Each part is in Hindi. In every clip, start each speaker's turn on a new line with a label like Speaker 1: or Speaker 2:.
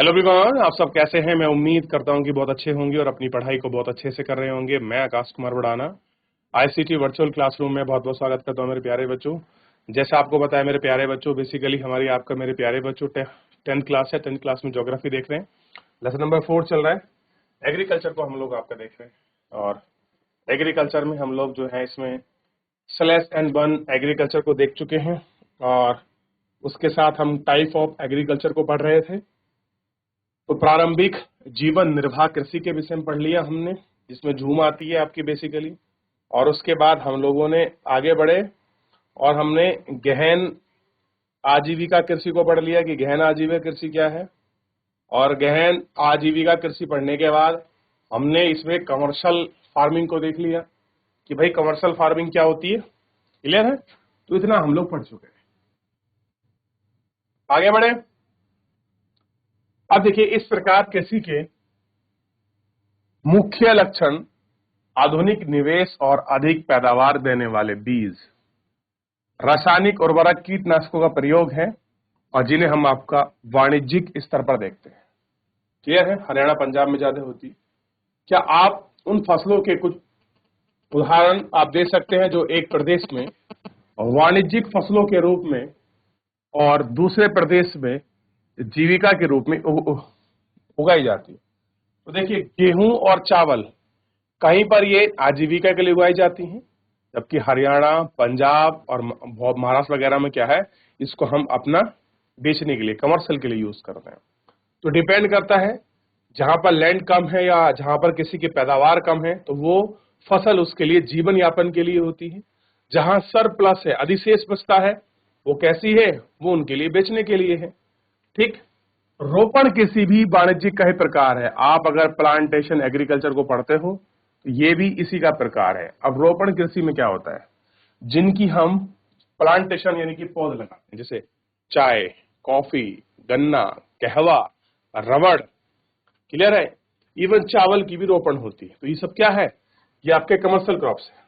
Speaker 1: हेलो एवरीवन, आप सब कैसे हैं। मैं उम्मीद करता हूं कि बहुत अच्छे होंगे और अपनी पढ़ाई को बहुत अच्छे से कर रहे होंगे। मैं Akash Kumar Budhana ICT virtual classroom में बहुत बहुत स्वागत करता हूं मेरे प्यारे बच्चों। जैसा आपको बताया मेरे प्यारे बच्चों, बेसिकली हमारी आपका मेरे प्यारे बच्चों 10th क्लास है। 10th क्लास में ज्योग्राफी देख रहे हैं। लेसन नंबर 4 चल रहा है। एग्रीकल्चर को हम लोग आपका देख रहे हैं और एग्रीकल्चर में हम लोग जो है इसमें स्लैश एंड बर्न एग्रीकल्चर को देख चुके हैं और उसके साथ हम टाइप ऑफ एग्रीकल्चर को पढ़ रहे थे। तो प्रारंभिक जीवन निर्वाह कृषि के विषय में पढ़ लिया हमने, जिसमें झूम आती है आपकी बेसिकली। और उसके बाद हम लोगों ने आगे बढ़े और हमने गहन आजीविका कृषि को पढ़ लिया कि गहन आजीविका कृषि क्या है। और गहन आजीविका कृषि पढ़ने के बाद हमने इसमें कमर्शियल फार्मिंग को देख लिया कि भाई कमर्शियल फार्मिंग क्या होती है। क्लियर है? तो इतना हम लोग पढ़ चुके हैं। आगे बढ़े। अब देखिए, इस प्रकार कृषि के मुख्य लक्षण आधुनिक निवेश और अधिक पैदावार देने वाले बीज, रासायनिक उर्वरक, कीटनाशकों का प्रयोग है और जिन्हें हम आपका वाणिज्यिक स्तर पर देखते हैं। क्लियर है? हरियाणा पंजाब में ज्यादा होती है। क्या आप उन फसलों के कुछ उदाहरण आप दे सकते हैं जो एक प्रदेश में वाणिज्यिक फसलों के रूप में और दूसरे प्रदेश में जीविका के रूप में उगाई जाती है? तो देखिए, गेहूं और चावल कहीं पर ये आजीविका के लिए उगाई जाती हैं, जबकि हरियाणा, पंजाब और महाराष्ट्र वगैरह में क्या है, इसको हम अपना बेचने के लिए, कमर्शियल के लिए यूज करते हैं। तो डिपेंड करता है, जहां पर लैंड कम है या जहां पर किसी की पैदावार कम है तो वो फसल उसके लिए जीवन यापन के लिए होती है। जहां सरप्लस है, अधिशेष बचता है, वो कैसी है, वो उनके लिए बेचने के लिए है। ठीक। रोपण कृषि भी वाणिज्यिक का ही प्रकार है। आप अगर प्लांटेशन एग्रीकल्चर को पढ़ते हो तो ये भी इसी का प्रकार है। अब रोपण कृषि में क्या होता है, जिनकी हम प्लांटेशन यानी कि पौध लगाते हैं, जैसे चाय, कॉफी, गन्ना, कहवा, रबड़। क्लियर है? इवन चावल की भी रोपण होती है। तो ये सब क्या है, ये आपके कमर्शियल क्रॉप्स है।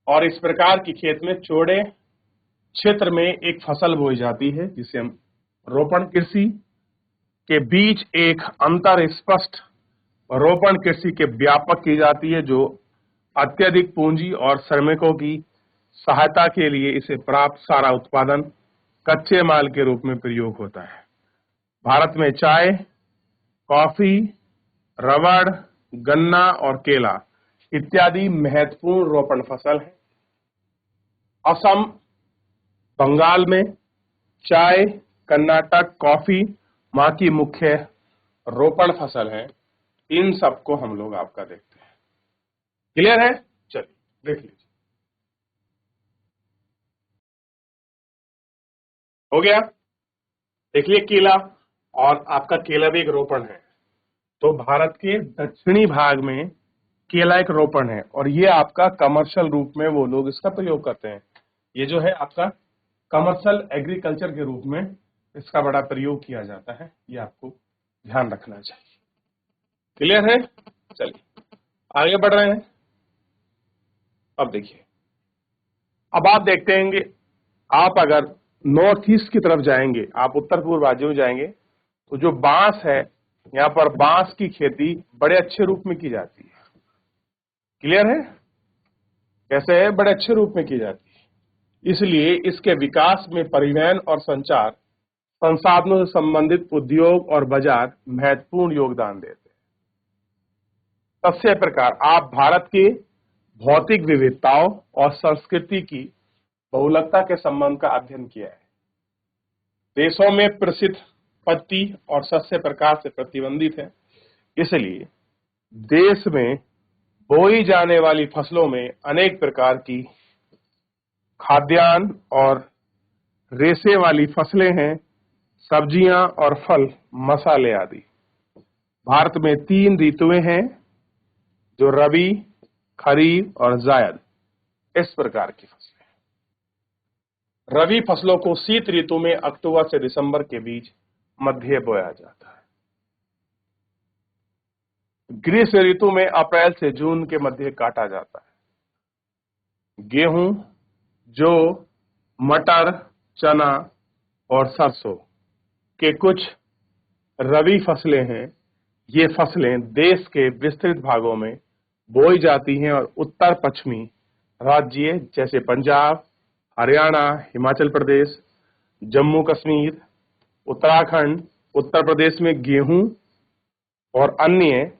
Speaker 1: और इस प्रकार की खेत में चौड़े क्षेत्र में एक फसल बोई जाती है जिसे हम रोपण कृषि के बीच एक अंतर स्पष्ट रोपण कृषि के व्यापक की जाती है, जो अत्यधिक पूंजी और श्रमिकों की सहायता के लिए इसे प्राप्त सारा उत्पादन कच्चे माल के रूप में प्रयोग होता है। भारत में चाय, कॉफी, रबड़, गन्ना और केला इत्यादि महत्वपूर्ण रोपण फसल है। असम, बंगाल में चाय, कर्नाटक कॉफी वहां की मुख्य रोपण फसल है। इन सबको हम लोग आपका देखते हैं। क्लियर है? चलिए देख लीजिए। हो गया? देख लिए केला, और आपका केला भी एक रोपण है। तो भारत के दक्षिणी भाग में केला एक रोपण है और ये आपका कमर्शियल रूप में वो लोग इसका प्रयोग करते हैं। ये जो है आपका कमर्शियल एग्रीकल्चर के रूप में इसका बड़ा प्रयोग किया जाता है। ये आपको ध्यान रखना चाहिए। क्लियर है? चलिए आगे बढ़ रहे हैं। अब देखिए, अब आप देखते हैं, आप अगर नॉर्थ ईस्ट की तरफ जाएंगे, आप उत्तर पूर्व राज्यों में जाएंगे, तो जो बांस है, यहाँ पर बांस की खेती बड़े अच्छे रूप में की जाती है। क्लियर है? कैसे है? बड़े अच्छे रूप में की जाती है। इसलिए इसके विकास में परिवहन और संचार संसाधनों से संबंधित उद्योग और बाजार महत्वपूर्ण योगदान देते हैं। सबसे प्रकार आप भारत के भौतिक विविधताओं और संस्कृति की बहुलकता के संबंध का अध्ययन किया है। देशों में प्रसिद्ध पत्ती और सस्य प्रकार से प्रतिबंधित है, इसलिए देश में बोई जाने वाली फसलों में अनेक प्रकार की खाद्यान्न और रेशे वाली फसलें हैं, सब्जियां और फल, मसाले आदि। भारत में 3 ऋतुएं हैं, जो रबी, खरीफ और जायद, इस प्रकार की फसलें। रबी फसलों को शीत ऋतु में अक्टूबर से दिसंबर के बीच मध्य बोया जाता है। ग्रीष्म ऋतु में अप्रैल से जून के मध्य काटा जाता है। गेहूं, जौ, मटर, चना और सरसों के कुछ रबी फसलें हैं, ये फसलें देश के विस्तृत भागों में बोई जाती हैं और उत्तर पश्चिमी राज्य जैसे पंजाब, हरियाणा, हिमाचल प्रदेश, जम्मू कश्मीर, उत्तराखंड, उत्तर प्रदेश में गेहूं और अन्य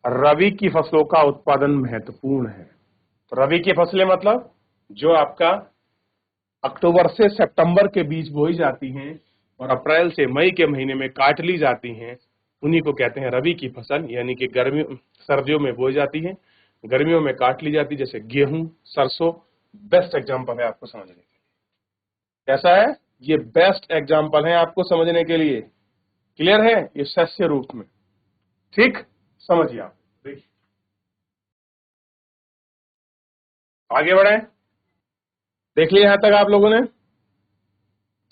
Speaker 1: रबी की फसलों का उत्पादन महत्वपूर्ण है। तो रबी की फसलें मतलब जो आपका अक्टूबर से सितंबर के बीच बोई जाती हैं और अप्रैल से मई के महीने में काट ली जाती हैं, उन्हीं को कहते हैं रबी की फसल। यानी कि गर्मियों सर्दियों में बोई जाती हैं, गर्मियों में काट ली जाती, जैसे गेहूं, सरसों बेस्ट एग्जांपल है आपको समझने के लिए। कैसा है ये? बेस्ट एग्जांपल है आपको समझने के लिए। क्लियर है? ये शस्य रूप में। ठीक, समझिए आप। देखिए आगे बढ़े। देख लिया यहां तक आप लोगों ने।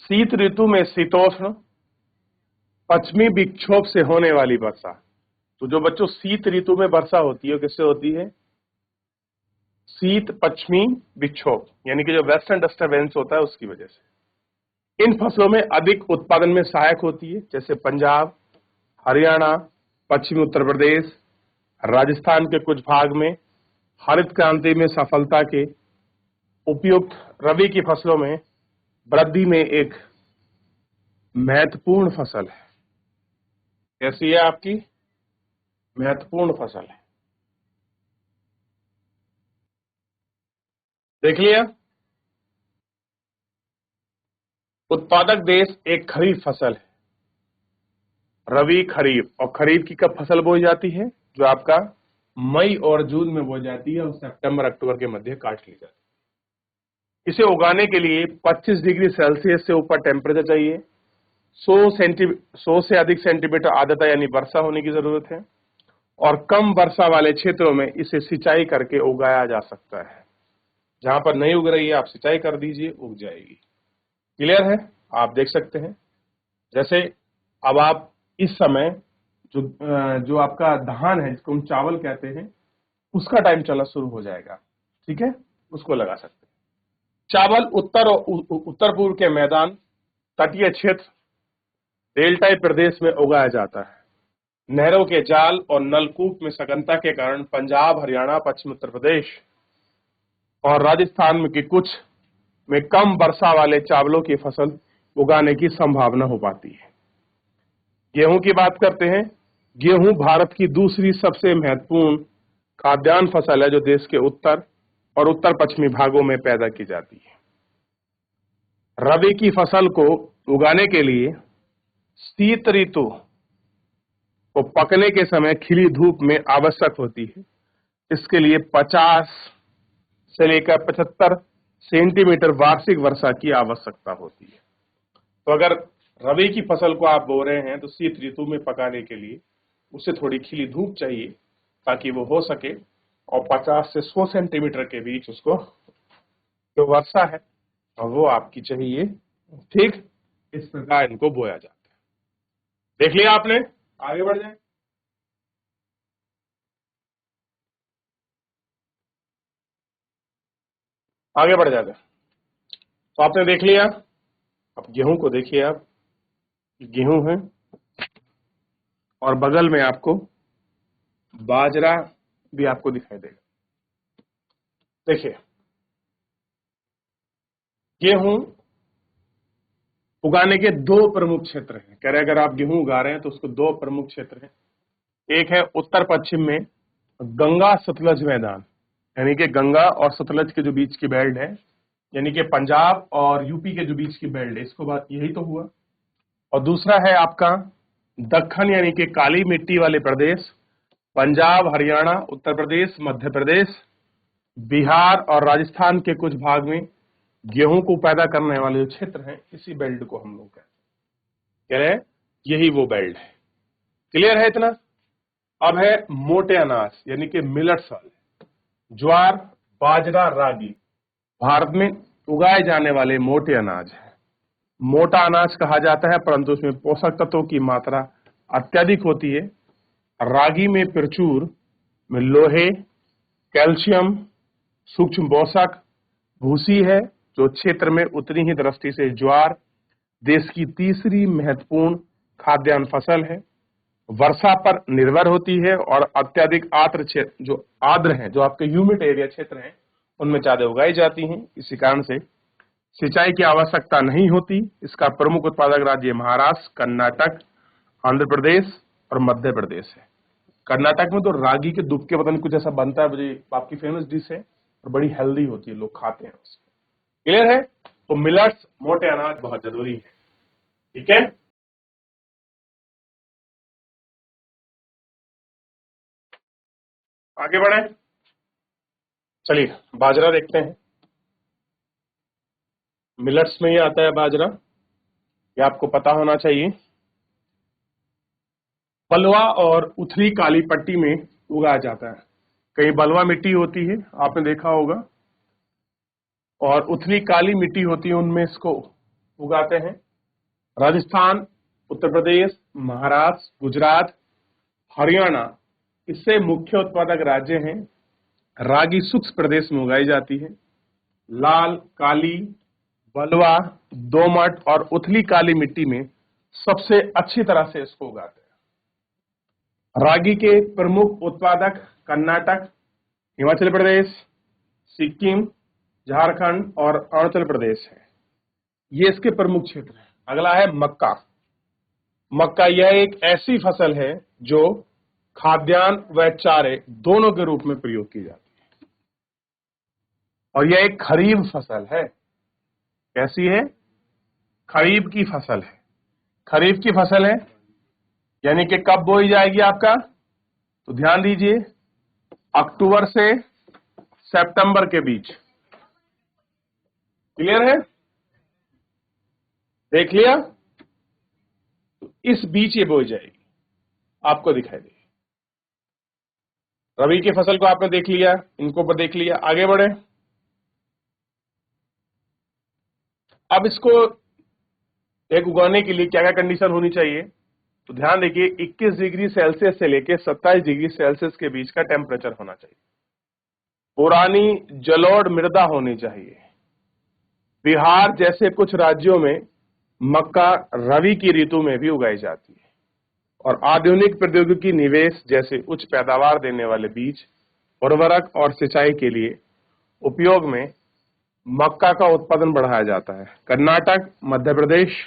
Speaker 1: शीत ऋतु में शीतोष्ण पश्चिमी विक्षोभ से होने वाली वर्षा। तो जो बच्चों शीत ऋतु में वर्षा होती है किससे होती है? शीत पश्चिमी विक्षोभ, यानी कि जो वेस्टर्न डिस्टर्बेंस होता है उसकी वजह से। इन फसलों में अधिक उत्पादन में सहायक होती है, जैसे पंजाब, हरियाणा, पश्चिमी उत्तर प्रदेश, राजस्थान के कुछ भाग में। हरित क्रांति में सफलता के उपयुक्त रबी की फसलों में वृद्धि में एक महत्वपूर्ण फसल है। कैसी है आपकी? महत्वपूर्ण फसल है। देख लिया। उत्पादक देश एक खरीफ फसल है, रबी खरीफ। और खरीफ की कब फसल बोई जाती है? जो आपका मई और जून में बोई जाती है और सितंबर अक्टूबर के मध्य काट ली जाती है। इसे उगाने के लिए 25 डिग्री सेल्सियस से ऊपर टेम्परेचर चाहिए, 100 से अधिक सेंटीमीटर आर्द्रता यानी वर्षा होने की जरूरत है, और कम वर्षा वाले क्षेत्रों में इसे सिंचाई करके उगाया जा सकता है। जहां पर नहीं उग रही है आप सिंचाई कर दीजिए, उग जाएगी। क्लियर है? आप देख सकते हैं। जैसे अब आप इस समय जो आपका धान है, जिसको हम चावल कहते हैं, उसका टाइम चलना शुरू हो जाएगा। ठीक है, उसको लगा सकते हैं। चावल उत्तर पूर्व के मैदान, तटीय क्षेत्र, डेल्टाई प्रदेश में उगाया जाता है। नहरों के जाल और नलकूप में सघनता के कारण पंजाब, हरियाणा, पश्चिम उत्तर प्रदेश और राजस्थान में के कुछ में कम वर्षा वाले चावलों की फसल उगाने की संभावना हो पाती है। गेहूं की बात करते हैं। गेहूं भारत की दूसरी सबसे महत्वपूर्ण खाद्यान्न फसल है, जो देश के उत्तर और उत्तर पश्चिमी भागों में पैदा की जाती है। रबी की फसल को उगाने के लिए शीत ऋतु को पकने के समय खिली धूप में आवश्यक होती है। इसके लिए 50 से लेकर 75 सेंटीमीटर वार्षिक वर्षा की आवश्यकता होती है। तो अगर रबी की फसल को आप बो रहे हैं तो शीत ऋतु में पकाने के लिए उसे थोड़ी खिली धूप चाहिए ताकि वो हो सके, और 50 से 100 सेंटीमीटर के बीच उसको जो वर्षा है वो आपकी चाहिए। ठीक, इस प्रकार इनको बोया जाता है। देख लिया आपने? आगे बढ़ जाए। आगे बढ़ जाते हैं। तो आपने देख लिया। अब गेहूं को देखिए आप। गेहूं है और बगल में आपको बाजरा भी आपको दिखाई देगा। देखिए, गेहूं उगाने के दो प्रमुख क्षेत्र हैं। कह रहे अगर आप गेहूं उगा रहे हैं तो उसको दो प्रमुख क्षेत्र हैं। एक है उत्तर पश्चिम में गंगा सतलज मैदान, यानी कि गंगा और सतलज के जो बीच की बेल्ट है, यानी कि पंजाब और यूपी के जो बीच की बेल्ट है, इसको बात यही तो हुआ। और दूसरा है आपका दक्खन, यानी कि काली मिट्टी वाले प्रदेश, पंजाब, हरियाणा, उत्तर प्रदेश, मध्य प्रदेश, बिहार और राजस्थान के कुछ भाग में गेहूं को पैदा करने वाले जो क्षेत्र हैं, इसी बेल्ट को हम लोग कहते हैं। कह रहे हैं यही वो बेल्ट है। क्लियर है इतना? अब है मोटे अनाज, यानी कि मिलेट्स वाले, ज्वार, बाजरा, रागी, भारत में उगाए जाने वाले मोटे अनाज है। मोटा अनाज कहा जाता है, परंतु उसमें पोषक तत्वों की मात्रा अत्यधिक होती है। रागी में प्रचुर में लोहे, कैल्शियम, सूक्ष्म पोषक, भूसी है, जो क्षेत्र में उतनी ही दृष्टि से ज्वार देश की तीसरी महत्वपूर्ण खाद्यान्न फसल है, वर्षा पर निर्भर होती है और अत्यधिक आर्द्र क्षेत्र जो आर्द्र हैं, जो आपके ह्यूमिड एरिया क्षेत्र हैं, उनमें ज्यादा उगाई जाती हैं। इसी कारण से सिंचाई की आवश्यकता नहीं होती। इसका प्रमुख उत्पादक राज्य महाराष्ट्र, कर्नाटक, आंध्र प्रदेश और मध्य प्रदेश है। कर्नाटक में तो रागी के दुबके पता नहीं कुछ ऐसा बनता है, मुझे आपकी फेमस डिश है और बड़ी हेल्दी होती है, लोग खाते हैं उसको। क्लियर है? तो मिलेट्स, मोटे अनाज बहुत जरूरी है। ठीक है, आगे बढ़े। चलिए बाजरा देखते हैं। मिलेट्स में ही आता है बाजरा, ये आपको पता होना चाहिए। बलुआ और उथली काली पट्टी में उगाया जाता है। कहीं बलुआ मिट्टी होती है, आपने देखा होगा, और उथली काली मिट्टी होती है, उनमें इसको उगाते हैं। राजस्थान, उत्तर प्रदेश, महाराष्ट्र, गुजरात, हरियाणा इससे मुख्य उत्पादक राज्य हैं। रागी शुष्क प्रदेश में उगाई जाती है। लाल, काली, बलुआ, दोमट और उथली काली मिट्टी में सबसे अच्छी तरह से इसको उगाते हैं। रागी के प्रमुख उत्पादक कर्नाटक, हिमाचल प्रदेश, सिक्किम, झारखंड और अरुणाचल प्रदेश है। ये इसके प्रमुख क्षेत्र हैं। अगला है मक्का। मक्का यह एक ऐसी फसल है जो खाद्यान्न व चारे दोनों के रूप में प्रयोग की जाती है और यह एक खरीफ फसल है। कैसी है? खरीफ की फसल है। खरीफ की फसल है यानी कि कब बोई जाएगी आपका? तो ध्यान दीजिए, अक्टूबर से सितंबर के बीच। क्लियर है? देख लिया? तो इस बीच ये बोई जाएगी, आपको दिखाई देगी। रबी की फसल को आपने देख लिया, इनको पर देख लिया। आगे बढ़े। अब इसको एक उगाने के लिए क्या क्या कंडीशन होनी चाहिए? तो ध्यान देखिए, 21 डिग्री सेल्सियस से लेकर 27 डिग्री सेल्सियस के बीच का टेम्परेचर होना चाहिए। पुरानी जलोढ़ मृदा होनी चाहिए। बिहार जैसे कुछ राज्यों में मक्का रबी की ऋतु में भी उगाई जाती है और आधुनिक प्रौद्योगिकी निवेश जैसे उच्च पैदावार देने वाले बीज, उर्वरक और सिंचाई के लिए उपयोग में मक्का का उत्पादन बढ़ाया जाता है। कर्नाटक, मध्य प्रदेश,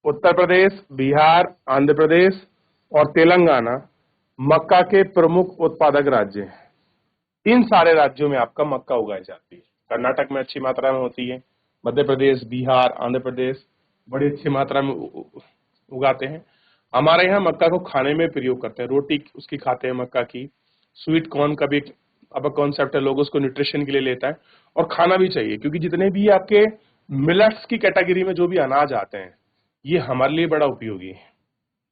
Speaker 1: उत्तर प्रदेश, बिहार, आंध्र प्रदेश और तेलंगाना मक्का के प्रमुख उत्पादक राज्य हैं। इन सारे राज्यों में आपका मक्का उगाई जाती है। कर्नाटक में अच्छी मात्रा में होती है, मध्य प्रदेश, बिहार, आंध्र प्रदेश बड़ी अच्छी मात्रा में उगाते हैं। हमारे यहाँ मक्का को खाने में प्रयोग करते हैं, रोटी उसकी खाते हैं मक्का की। स्वीट कॉर्न का भी अब कॉन्सेप्ट है, लोग उसको न्यूट्रिशन के लिए लेता है और खाना भी चाहिए, क्योंकि जितने भी आपके मिलेट्स की कैटेगरी में जो भी अनाज आते हैं ये हमारे लिए बड़ा उपयोगी है।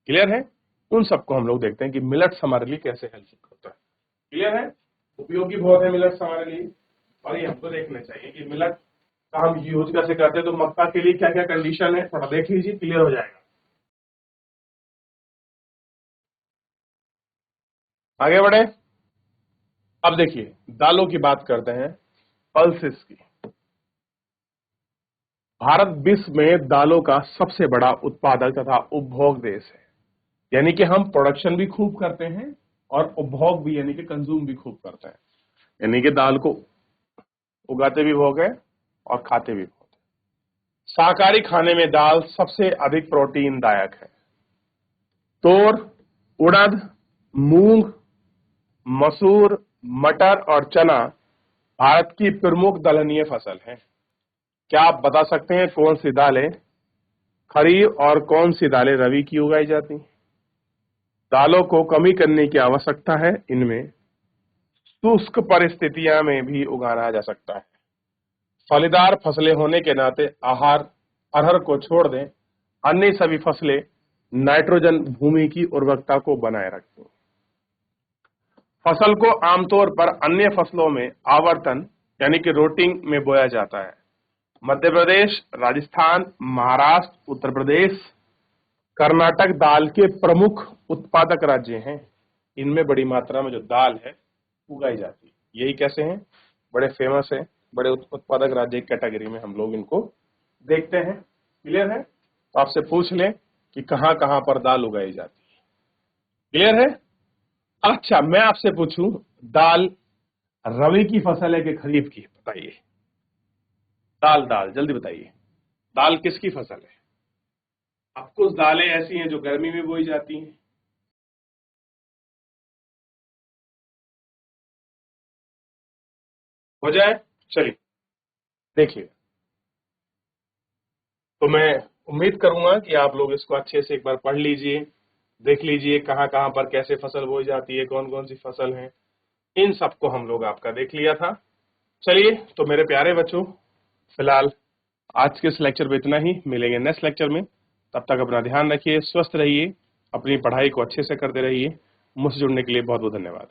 Speaker 1: क्लियर है? उन सबको हम लोग देखते हैं कि मिलेट्स हमारे लिए कैसे हेल्प होता है। क्लियर है? उपयोगी बहुत है मिलेट्स हमारे लिए, और ये हमको देखना चाहिए कि मिलेट का हम यूज कैसे करते हैं। तो मक्का के लिए क्या क्या कंडीशन है थोड़ा देख लीजिए, क्लियर हो जाएगा। आगे बढ़े। अब देखिए, दालों की बात करते हैं, पल्सेस की। भारत विश्व में दालों का सबसे बड़ा उत्पादक तथा उपभोग देश है, यानी कि हम प्रोडक्शन भी खूब करते हैं और उपभोग भी यानी कि कंज्यूम भी खूब करते हैं, यानी कि दाल को उगाते भी बहुत है और खाते भी बहुत है। शाकाहारी खाने में दाल सबसे अधिक प्रोटीन दायक है। तोर, उड़द, मूंग, मसूर, मटर और चना भारत की प्रमुख दलहनीय फसल है। क्या आप बता सकते हैं कौन सी दालें खरीफ और कौन सी दालें रबी की उगाई जाती हैं? दालों को कमी करने की आवश्यकता है। इनमें शुष्क परिस्थितियां में भी उगाना जा सकता है। फलीदार फसलें होने के नाते अरहर को छोड़ दें, अन्य सभी फसलें नाइट्रोजन भूमि की उर्वरकता को बनाए रखती हैं। फसल को आमतौर पर अन्य फसलों में आवर्तन यानी कि रोटिंग में बोया जाता है। मध्य प्रदेश, राजस्थान, महाराष्ट्र, उत्तर प्रदेश, कर्नाटक दाल के प्रमुख उत्पादक राज्य हैं। इनमें बड़ी मात्रा में जो दाल है उगाई जाती है। यही कैसे हैं? बड़े फेमस है, बड़े उत्पादक राज्य की कैटेगरी में हम लोग इनको देखते हैं। क्लियर है? तो आपसे पूछ लें कि कहां कहां पर दाल उगाई जाती है। क्लियर है? अच्छा, मैं आपसे पूछूं, दाल रबी की फसल है कि खरीफ की? बताइए। दाल दाल जल्दी बताइए, दाल किसकी फसल है? अब कुछ दालें ऐसी हैं जो गर्मी में बोई जाती हैं। हो जाए? चलिए देखिए, तो मैं उम्मीद करूंगा कि आप लोग इसको अच्छे से एक बार पढ़ लीजिए, देख लीजिए कहां कहां पर कैसे फसल बोई जाती है, कौन कौन सी फसल है, इन सबको हम लोग आपका देख लिया था। चलिए, तो मेरे प्यारे बच्चों, फिलहाल आज के इस लेक्चर में इतना ही। मिलेंगे नेक्स्ट लेक्चर में। तब तक अपना ध्यान रखिए, स्वस्थ रहिए, अपनी पढ़ाई को अच्छे से करते रहिए। मुझसे जुड़ने के लिए बहुत बहुत धन्यवाद।